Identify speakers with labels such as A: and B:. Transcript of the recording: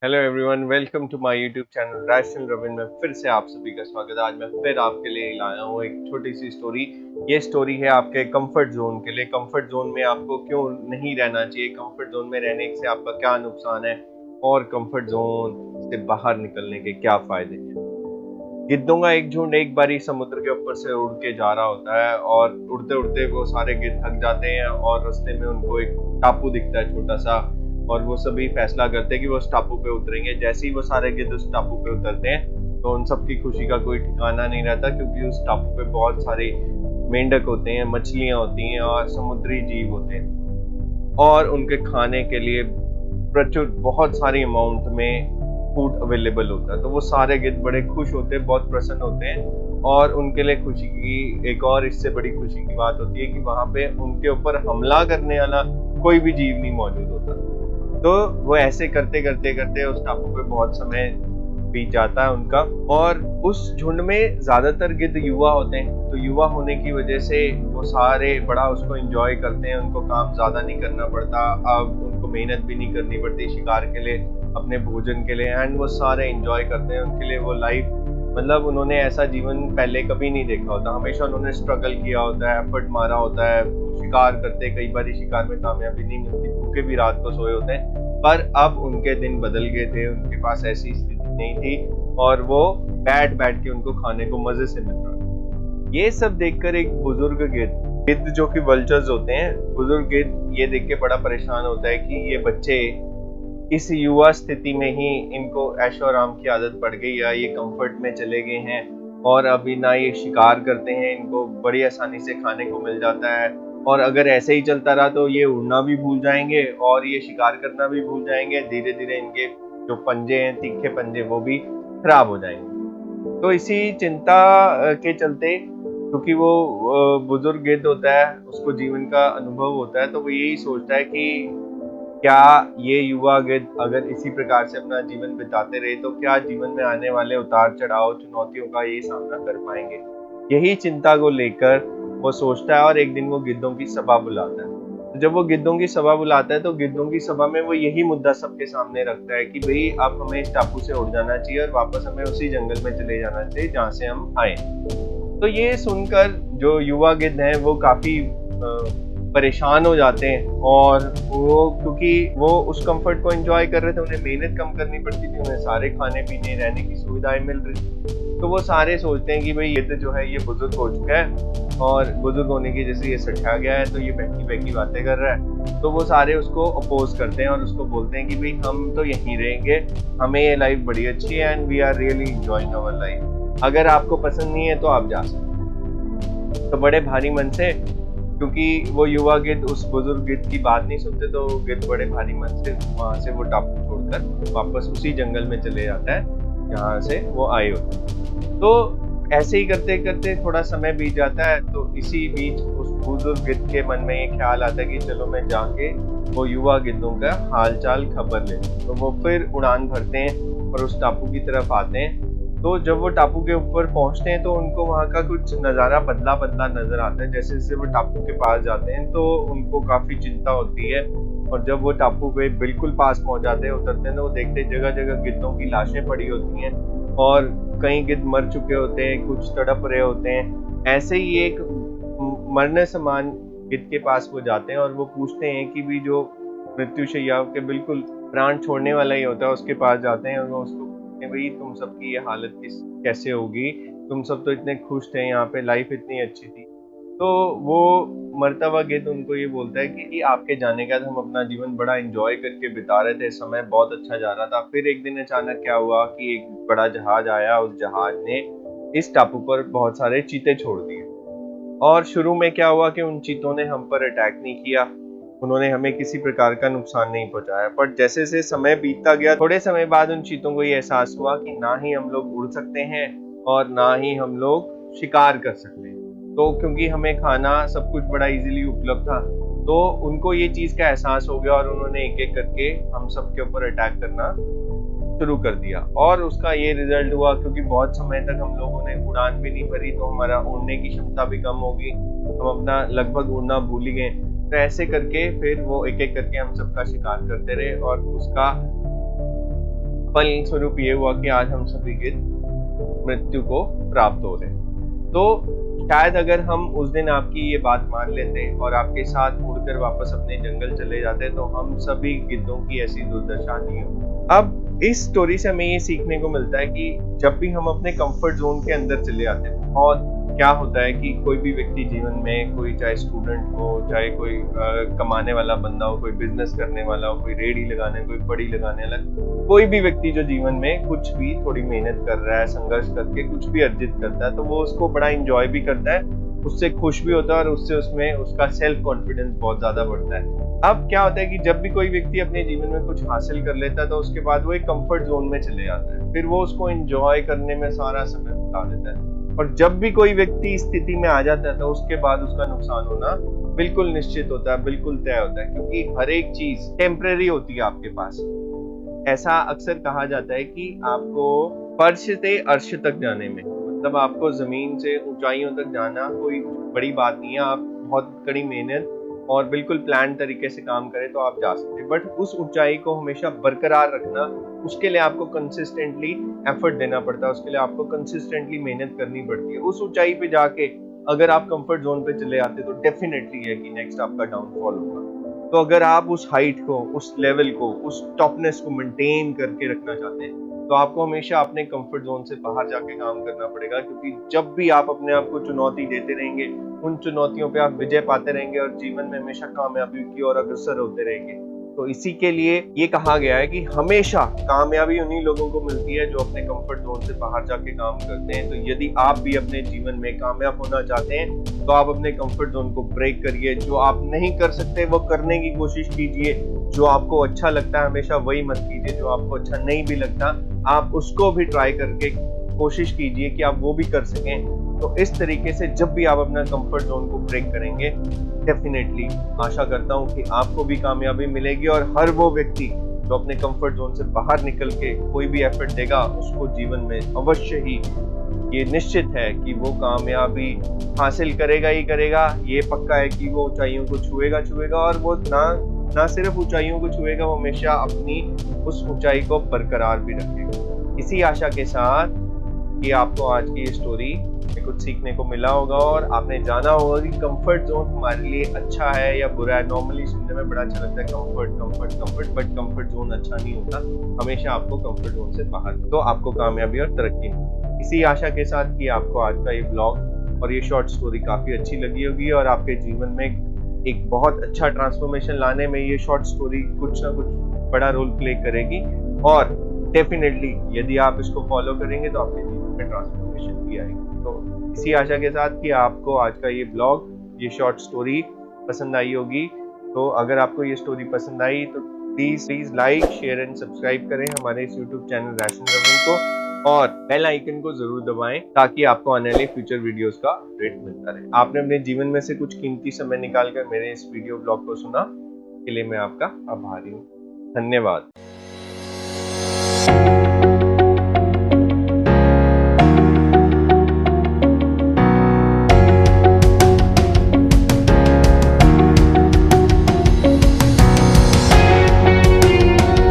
A: Hello everyone, welcome to my YouTube channel rational Ravin में फिर से आप सभी का स्वागत है। आज मैं फिर आपके लिए लाया हूँ एक छोटी सी स्टोरी। ये स्टोरी है आपके कंफर्ट जोन के लिए। कंफर्ट जोन में आपको क्यों नहीं रहना चाहिए, कंफर्ट जोन में रहने से आपका क्या नुकसान है और कंफर्ट जोन से बाहर निकलने के क्या फायदे हैं। गिद्धों का एक झुंड एक बारी समुद्र के ऊपर से उड़ के जा रहा होता है और उड़ते उड़ते वो सारे गिद्ध थक जाते हैं और रास्ते में उनको एक टापू दिखता है छोटा सा, और वो सभी फैसला करते हैं कि वो उस टापू पे उतरेंगे। जैसे ही वो सारे गिद्ध उस टापू पे उतरते हैं तो उन सब की खुशी का कोई ठिकाना नहीं रहता, क्योंकि उस टापू पे बहुत सारे मेंढक होते हैं, मछलियां होती हैं और समुद्री जीव होते हैं, और उनके खाने के लिए प्रचुर बहुत सारी अमाउंट में फूड अवेलेबल होता है। तो वो सारे गिद्ध बड़े खुश होते हैं, बहुत प्रसन्न होते हैं, और उनके लिए खुशी की एक और इससे बड़ी खुशी की बात होती है कि वहां पे उनके ऊपर हमला करने वाला कोई भी जीव नहीं मौजूद होता। तो वो ऐसे करते करते करते उस टापू पे बहुत समय बीत जाता है उनका, और उस झुंड में ज्यादातर गिद्ध युवा होते हैं। तो युवा होने की वजह से वो सारे बड़ा उसको एंजॉय करते हैं, उनको काम ज्यादा नहीं करना पड़ता, अब उनको मेहनत भी नहीं करनी पड़ती शिकार के लिए, अपने भोजन के लिए, एंड वो सारे एंजॉय करते हैं। उनके लिए वो लाइफ, मतलब उन्होंने ऐसा जीवन पहले कभी नहीं देखा होता। हमेशा उन्होंने स्ट्रगल किया होता है, एफर्ट मारा होता है, शिकार करते, कई बार शिकार में कामयाबी नहीं मिलती, भूखे भी रात को सोए होते हैं। पर अब उनके दिन बदल गए थे, उनके पास ऐसी स्थिति नहीं थी और वो बैठ बैठ के उनको खाने को मजे से मिल रहा था। ये सब देखकर एक बुजुर्ग गिद्ध जो कि वल्चर्स होते हैं, बुजुर्ग गिद्ध ये देख के बड़ा परेशान होता है कि ये बच्चे इस युवा स्थिति में ही इनको ऐशो आराम की आदत पड़ गई, या ये कंफर्ट में चले गए हैं और अभी ना ये शिकार करते हैं, इनको बड़ी आसानी से खाने को मिल जाता है, और अगर ऐसे ही चलता रहा तो ये उड़ना भी भूल जाएंगे और ये शिकार करना भी भूल जाएंगे। धीरे धीरे इनके जो पंजे हैं, तीखे पंजे, वो भी खराब हो जाएंगे। तो इसी चिंता के चलते, क्योंकि वो बुजुर्ग गिद्ध होता है, उसको जीवन का अनुभव होता है, तो वो यही सोचता है कि क्या ये युवा गिद्ध अगर इसी प्रकार से अपना जीवन बिताते रहे तो क्या जीवन में आने वाले उतार चढ़ाव, चुनौतियों का ये सामना कर पाएंगे। यही चिंता को लेकर वो सोचता है और एक दिन वो गिद्धों की सभा बुलाता है। तो जब वो गिद्धों की सभा बुलाता है तो गिद्धों की सभा में वो यही मुद्दा सबके सामने रखता है कि भाई अब हमें इस टापू से उड़ जाना चाहिए और वापस हमें उसी जंगल में चले जाना चाहिए जहाँ से हम आए। तो ये सुनकर जो युवा गिद्ध हैं वो काफी परेशान हो जाते हैं, और वो क्योंकि वो उस कंफर्ट को एंजॉय कर रहे थे, उन्हें मेहनत कम करनी पड़ती थी, उन्हें सारे खाने पीने रहने की सुविधाएं मिल रही थी। तो वो सारे सोचते हैं कि भाई ये तो जो है ये बुजुर्ग हो चुका है, और बुजुर्ग होने की जैसे ये सठा गया है तो ये बहकी बहकी बातें कर रहा है। तो वो सारे उसको अपोज करते हैं और उसको बोलते हैं कि भाई हम तो यहीं रहेंगे, हमें ये लाइफ बड़ी अच्छी है and we are really enjoying our life, अगर आपको पसंद नहीं है तो आप जा सकते। तो बड़े भारी मन से, क्योंकि वो युवा गिद्ध उस बुजुर्ग गिद्ध की बात नहीं सुनते, तो गिद्ध बड़े भारी मन से वहां से वो टापू छोड़कर वापस उसी जंगल में चले जाता है जहाँ से वो आए होते। तो ऐसे ही करते करते थोड़ा समय बीत जाता है। तो इसी बीच उस बुजुर्ग गिद्ध के मन में ये ख्याल आता है कि चलो मैं जाके वो युवा गिद्धों का हाल चाल खबर ले। तो वो फिर उड़ान भरते हैं और उस टापू की तरफ आते हैं। तो जब वो टापू के ऊपर पहुंचते हैं तो उनको वहां का कुछ नज़ारा बदला बदला नजर आता है। जैसे जैसे वो टापू के पास जाते हैं तो उनको काफी चिंता होती है, और जब वो टापू पे बिल्कुल पास पहुंच जाते हैं, उतरते हैं, तो वो देखते जगह जगह गिद्धों की लाशें पड़ी होती हैं, और कई गिद्ध मर चुके होते हैं, कुछ तड़प रहे होते हैं। ऐसे ही एक मरने समान गिद्ध के पास वो जाते हैं और वो पूछते हैं कि भी जो मृत्युशैया के बिल्कुल प्राण छोड़ने वाला ही होता है उसके पास जाते हैं, और वो उसको भाई तुम सबकी ये हालत कैसे होगी, तुम सब तो इतने खुश थे, यहाँ पे लाइफ इतनी अच्छी थी। तो वो मरता हुआ गिद्ध उनको ये बोलता है कि आपके जाने के बाद हम अपना जीवन बड़ा एंजॉय करके बिता रहे थे, समय बहुत अच्छा जा रहा था। फिर एक दिन अचानक क्या हुआ कि एक बड़ा जहाज आया, उस जहाज ने इस टापू पर बहुत सारे चीते छोड़ दिए, और शुरू में क्या हुआ कि उन चीतों ने हम पर अटैक नहीं किया, उन्होंने हमें किसी प्रकार का नुकसान नहीं पहुंचाया। पर जैसे जैसे समय बीतता गया, थोड़े समय बाद उन चीतों को ये एहसास हुआ कि ना ही हम लोग उड़ सकते हैं और ना ही हम लोग शिकार कर सकते हैं। तो क्योंकि हमें खाना सब कुछ बड़ा इजीली उपलब्ध था, तो उनको ये चीज का एहसास हो गया और उन्होंने एक एक करके हम सब के ऊपर अटैक करना शुरू कर दिया। और उसका ये रिजल्ट हुआ, क्योंकि बहुत समय तक हम लोगों ने उड़ान भी नहीं भरी, तो हमारा उड़ने की क्षमता भी कम होगी, हम अपना लगभग उड़ना भूल ही गए। तो ऐसे करके फिर वो एक एक करके हम सबका शिकार करते रहे, और उसका फल स्वरूप ये हुआ कि आज हम सभी गिद्ध मृत्यु को प्राप्त हो रहे हैं। तो शायद अगर हम उस दिन आपकी ये बात मान लेते और आपके साथ मुड़कर वापस अपने जंगल चले जाते तो हम सभी गिद्धों की ऐसी दुर्दशा नहीं हो। अब इस स्टोरी से हमें ये सीखने को मिलता है कि जब भी हम अपने कंफर्ट जोन के अंदर चले जाते हैं, और क्या होता है कि कोई भी व्यक्ति जीवन में, कोई चाहे स्टूडेंट हो, चाहे कोई कमाने वाला बंदा हो, कोई बिजनेस करने वाला हो, कोई रेडी लगाने, कोई पड़ी लगाने वाला, कोई भी व्यक्ति जो जीवन में कुछ भी थोड़ी मेहनत कर रहा है, संघर्ष करके कुछ भी अर्जित करता है, तो वो उसको बड़ा इंजॉय भी करता है, उससे खुश भी होता है और उससे उसमें उसका सेल्फ कॉन्फिडेंस बहुत ज्यादा बढ़ता है। अब क्या होता है कि जब भी कोई व्यक्ति अपने जीवन में कुछ हासिल कर लेता है तो उसके बाद वो एक कंफर्ट जोन में चले जाता है, फिर वो उसको एंजॉय करने में सारा समय बिता देता है। और जब भी कोई व्यक्ति इस स्थिति में आ जाता है तो उसके बाद उसका नुकसान होना बिल्कुल निश्चित होता है, बिल्कुल तय होता है, क्योंकि हर एक चीज टेम्परेरी होती है आपके पास। ऐसा अक्सर कहा जाता है कि आपको फर्श से अर्श तक जाने में, मतलब आपको जमीन से ऊंचाइयों तक जाना कोई बड़ी बात नहीं है। आप बहुत कड़ी मेहनत और बिल्कुल प्लान तरीके से काम करें तो आप जा सकते हैं, बट उस ऊंचाई को हमेशा बरकरार रखना, उसके लिए आपको कंसिस्टेंटली एफर्ट देना पड़ता है, उसके लिए आपको कंसिस्टेंटली मेहनत करनी पड़ती है। उस ऊंचाई पे जाके अगर आप कंफर्ट जोन पे चले आते तो डेफिनेटली है कि नेक्स्ट आपका डाउनफॉल होगा। तो अगर आप उस हाइट को, उस लेवल को, उस टॉपनेस को मेंटेन करके रखना चाहते हैं तो आपको हमेशा अपने कंफर्ट जोन से बाहर जाके काम करना पड़ेगा, क्योंकि जब भी आप अपने आप को चुनौती देते रहेंगे, उन चुनौतियों पे आप विजय पाते रहेंगे और जीवन में हमेशा कामयाबी की ओर अग्रसर होते रहेंगे। तो इसी के लिए ये कहा गया है कि हमेशा कामयाबी उन्हीं लोगों को मिलती है जो अपने कंफर्ट जोन से बाहर जाके काम करते हैं। तो यदि आप भी अपने जीवन में कामयाब होना चाहते हैं तो आप अपने कंफर्ट जोन को ब्रेक करिए। जो आप नहीं कर सकते वो करने की कोशिश कीजिए। जो आपको अच्छा लगता है हमेशा वही मत कीजिए। जो आपको अच्छा नहीं भी लगता आप उसको भी ट्राई करके कोशिश कीजिए कि आप वो भी कर सकें। तो इस तरीके से जब भी आप अपना कंफर्ट जोन को ब्रेक करेंगे, डेफिनेटली आशा करता हूं कि आपको भी कामयाबी मिलेगी और हर वो व्यक्ति जो अपने कंफर्ट जोन से बाहर निकल के कोई भी एफर्ट देगा उसको जीवन में अवश्य ही ये निश्चित है कि वो कामयाबी हासिल करेगा ही करेगा। ये पक्का है कि वो ऊंचाइयों को छुएगा और वो ना सिर्फ ऊंचाइयों को छुएगा, वो हमेशा अपनी उस ऊंचाई को बरकरार भी रखेगा। इसी आशा के साथ कि आपको आज की ये स्टोरी में कुछ सीखने को मिला होगा और आपने जाना होगा कि कंफर्ट जोन हमारे लिए अच्छा है या बुरा है। नॉर्मली सुनने में बड़ा अच्छा लगता है कंफर्ट, बट कंफर्ट जोन अच्छा नहीं होता। हमेशा आपको कंफर्ट जोन से बाहर, तो आपको कामयाबी और तरक्की मिलेगी। इसी आशा के साथ कि आपको आज का ये ब्लॉग और ये शॉर्ट स्टोरी काफी अच्छी लगी होगी और आपके जीवन में एक बहुत अच्छा ट्रांसफॉर्मेशन लाने में ये शॉर्ट स्टोरी कुछ ना कुछ बड़ा रोल प्ले करेगी। और डेफिनेटली यदि आप इसको फॉलो करेंगे तो आपके जीवन में ट्रांसफॉर्मेशन भी आएगी। तो इसी आशा के साथ कि आपको आज का ये ब्लॉग, ये शॉर्ट स्टोरी पसंद आई होगी। तो अगर आपको ये स्टोरी पसंद आई तो please like, share and subscribe करें हमारे इस यूट्यूब चैनल रैशन रविन को और बेल आइकन को जरूर दबाएं ताकि आपको आने वाले फ्यूचर वीडियोस का अपडेट मिलता रहे। आपने अपने जीवन में से कुछ कीमती समय निकालकर मेरे इस वीडियो ब्लॉग को सुना, इसके लिए मैं आपका आभारी हूँ। धन्यवाद।